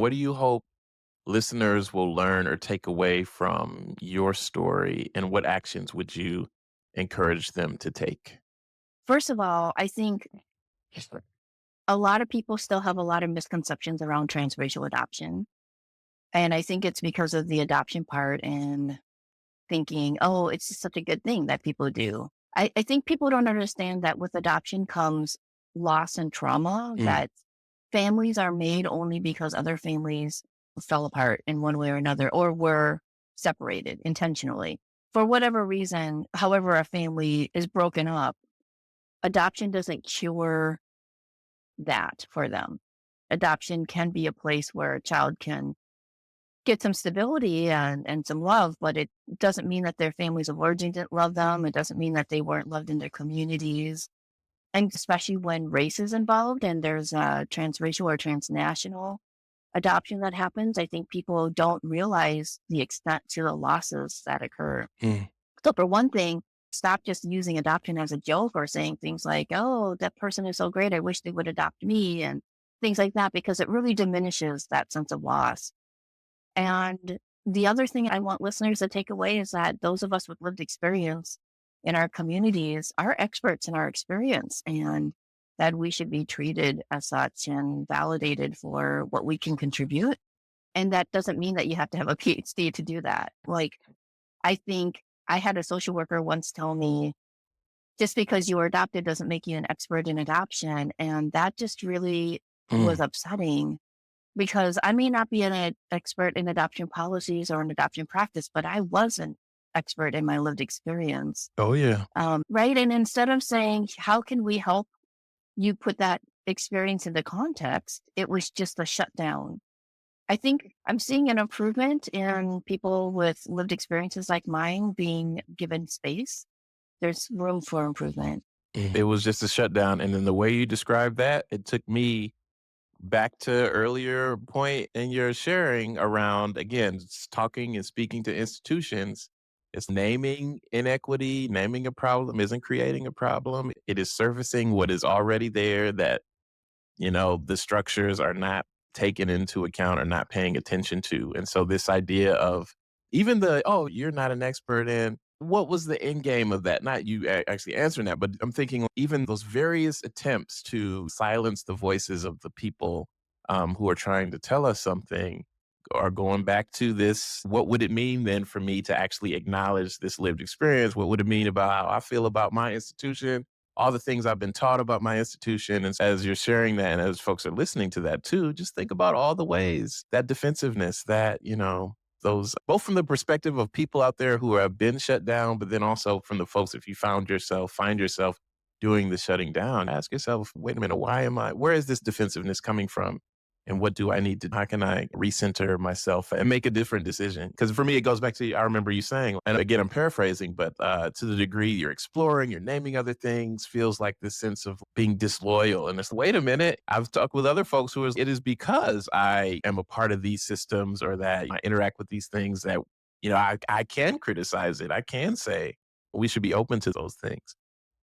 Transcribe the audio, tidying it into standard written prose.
What do you hope listeners will learn or take away from your story, and what actions would you encourage them to take? First of all, I think a lot of people still have a lot of misconceptions around transracial adoption. And I think it's because of the adoption part and thinking, oh, it's just such a good thing that people do. I think people don't understand that with adoption comes loss and trauma, Mm, that families are made only because other families fell apart in one way or another or were separated intentionally. For whatever reason, however, a family is broken up, adoption doesn't cure that for them. Adoption can be a place where a child can get some stability and some love, but it doesn't mean that their families of origin didn't love them. It doesn't mean that they weren't loved in their communities. And especially when race is involved and there's a transracial or transnational adoption that happens, I think people don't realize the extent to the losses that occur. mm. So for one thing, stop just using adoption as a joke or saying things like, oh, that person is so great. I wish they would adopt me and things like that, because it really diminishes that sense of loss. And the other thing I want listeners to take away is that those of us with lived experience in our communities are experts in our experience and that we should be treated as such and validated for what we can contribute. And that doesn't mean that you have to have a PhD to do that. Like, I think I had a social worker once tell me, just because you were adopted doesn't make you an expert in adoption. And that just really was Mm. upsetting because I may not be an expert in adoption policies or in adoption practice, but I was an expert in my lived experience. Oh, yeah. Right. And instead of saying, how can we help you put that experience into context, it was just a shutdown. I think I'm seeing an improvement in people with lived experiences like mine being given space. There's room for improvement. It was just a shutdown, and then the way you described that, it took me back to earlier point in your sharing around, again, talking and speaking to institutions. It's naming inequity, naming a problem isn't creating a problem. It is surfacing what is already there that, the structures are not taken into account or not paying attention to. And so this idea of even oh, you're not an expert in, what was the end game of that? Not you actually answering that, but I'm thinking even those various attempts to silence the voices of the people who are trying to tell us something are going back to this. What would it mean then for me to actually acknowledge this lived experience? What would it mean about how I feel about my institution? All the things I've been taught about my institution. And as you're sharing that, and as folks are listening to that too, just think about all the ways that defensiveness, that, those, both from the perspective of people out there who have been shut down, but then also from the folks, if you find yourself doing the shutting down, ask yourself, wait a minute, where is this defensiveness coming from? And what do I need to, how can I recenter myself and make a different decision? Because for me, it goes back to, I remember you saying, and again, I'm paraphrasing, but to the degree you're exploring, you're naming other things, feels like this sense of being disloyal. And it's, wait a minute, I've talked with other folks who it is because I am a part of these systems or that I interact with these things that, I can criticize it. I can say we should be open to those things.